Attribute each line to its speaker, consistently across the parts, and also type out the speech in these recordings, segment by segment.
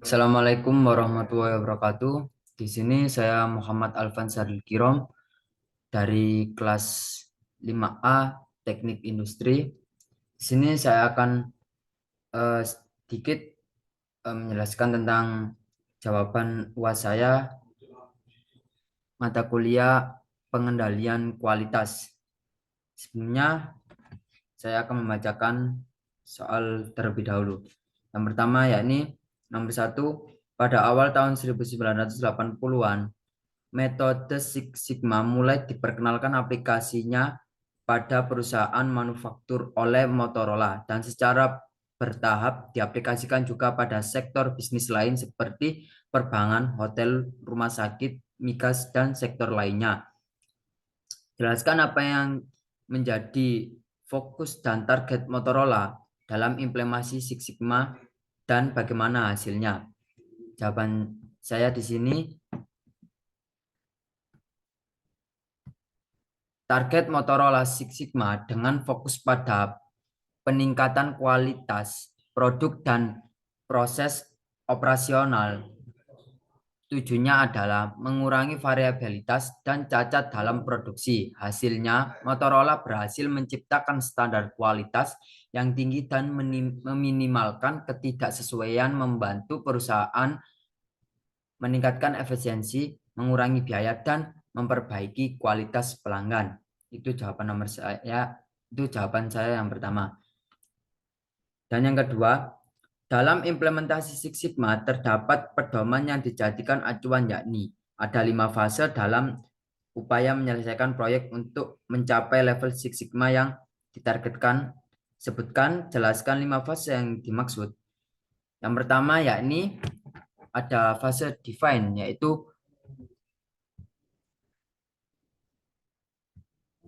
Speaker 1: Assalamualaikum warahmatullahi wabarakatuh. Di sini saya Muhammad Alvan Saril Kirom dari kelas 5A Teknik Industri. Di sini saya akan sedikit menjelaskan tentang jawaban UAS saya mata kuliah pengendalian kualitas. Sebelumnya saya akan membacakan soal terlebih dahulu. Yang pertama yakni nomor 1, pada awal tahun 1980-an metode Six Sigma mulai diperkenalkan aplikasinya pada perusahaan manufaktur oleh Motorola dan secara bertahap diaplikasikan juga pada sektor bisnis lain seperti perbankan, hotel, rumah sakit, migas, dan sektor lainnya. Jelaskan apa yang menjadi fokus dan target Motorola dalam implementasi Six Sigma dan bagaimana hasilnya. Jawaban saya di sini, target Motorola Six Sigma dengan fokus pada peningkatan kualitas produk dan proses operasional. Tujuannya adalah mengurangi variabilitas dan cacat dalam produksi. Hasilnya, Motorola berhasil menciptakan standar kualitas yang tinggi dan meminimalkan ketidaksesuaian, membantu perusahaan meningkatkan efisiensi, mengurangi biaya, dan memperbaiki kualitas pelanggan. Itu jawaban nomor saya, itu jawaban saya yang pertama. Dan yang kedua, dalam implementasi Six Sigma terdapat pedoman yang dijadikan acuan, yakni ada 5 fase dalam upaya menyelesaikan proyek untuk mencapai level Six Sigma yang ditargetkan. Sebutkan, jelaskan 5 fase yang dimaksud. Yang pertama yakni ada fase define, yaitu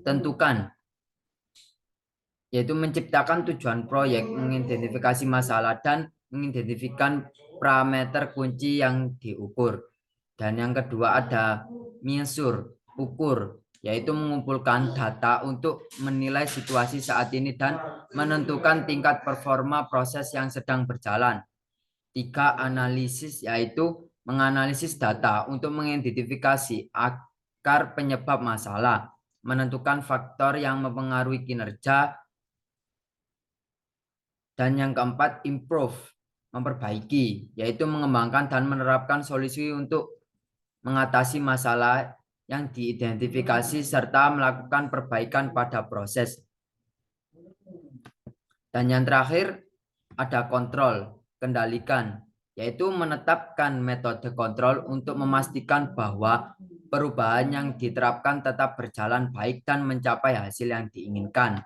Speaker 1: tentukan, yaitu menciptakan tujuan proyek, mengidentifikasi masalah, dan mengidentifikasikan parameter kunci yang diukur. Dan yang kedua ada measure, ukur, yaitu mengumpulkan data untuk menilai situasi saat ini dan menentukan tingkat performa proses yang sedang berjalan. Tiga, analisis, yaitu menganalisis data untuk mengidentifikasi akar penyebab masalah, menentukan faktor yang mempengaruhi kinerja. Dan yang keempat, improve, memperbaiki, yaitu mengembangkan dan menerapkan solusi untuk mengatasi masalah yang diidentifikasi serta melakukan perbaikan pada proses. Dan yang terakhir ada kontrol, kendalikan, yaitu menetapkan metode kontrol untuk memastikan bahwa perubahan yang diterapkan tetap berjalan baik dan mencapai hasil yang diinginkan.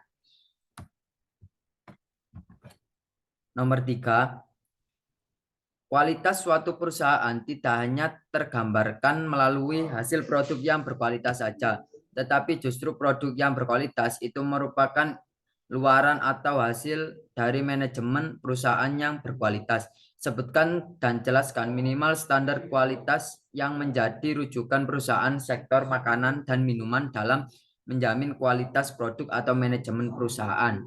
Speaker 1: Nomor 3, kualitas suatu perusahaan tidak hanya tergambarkan melalui hasil produk yang berkualitas saja, tetapi justru produk yang berkualitas itu merupakan luaran atau hasil dari manajemen perusahaan yang berkualitas. Sebutkan dan jelaskan minimal standar kualitas yang menjadi rujukan perusahaan sektor makanan dan minuman dalam menjamin kualitas produk atau manajemen perusahaan.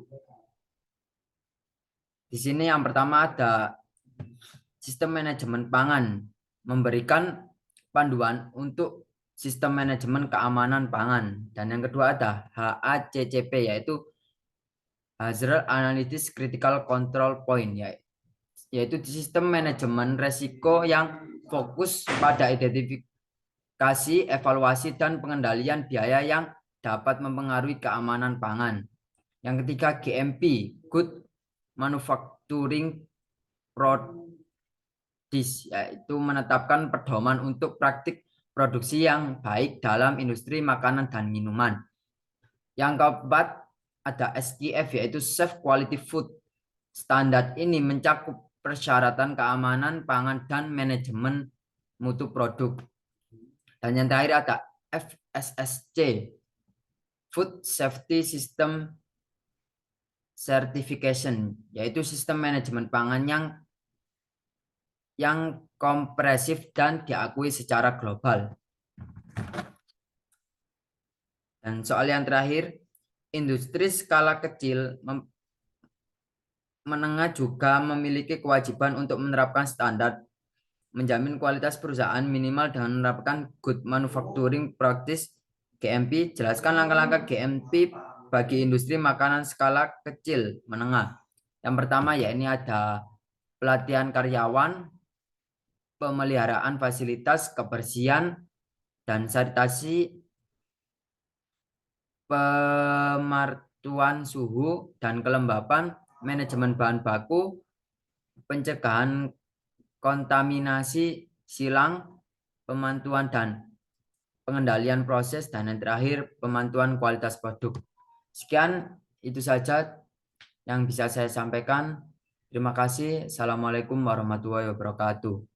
Speaker 1: Di sini yang pertama ada sistem manajemen pangan, memberikan panduan untuk sistem manajemen keamanan pangan. Dan yang kedua ada HACCP, yaitu Hazard Analysis Critical Control Point, yaitu sistem manajemen resiko yang fokus pada identifikasi, evaluasi, dan pengendalian biaya yang dapat mempengaruhi keamanan pangan. Yang ketiga GMP, Good Manufacturing Practice, yaitu menetapkan pedoman untuk praktik produksi yang baik dalam industri makanan dan minuman. Yang keempat ada SQF, yaitu Safe Quality Food. Standar ini mencakup persyaratan keamanan pangan dan manajemen mutu produk. Dan yang terakhir ada FSSC, Food Safety System Certification, yaitu sistem manajemen pangan yang kompresif dan diakui secara global. Dan soal yang terakhir, industri skala kecil menengah juga memiliki kewajiban untuk menerapkan standar menjamin kualitas perusahaan minimal dengan menerapkan Good Manufacturing Practice GMP. Jelaskan langkah-langkah GMP bagi industri makanan skala kecil menengah. Yang pertama ya ini ada pelatihan karyawan, pemeliharaan fasilitas, kebersihan dan sanitasi, pemartuan suhu dan kelembapan, manajemen bahan baku, pencegahan kontaminasi silang, pemantauan dan pengendalian proses, dan yang terakhir pemantauan kualitas produk. Sekian itu saja yang bisa saya sampaikan. Terima kasih. Assalamualaikum warahmatullahi wabarakatuh.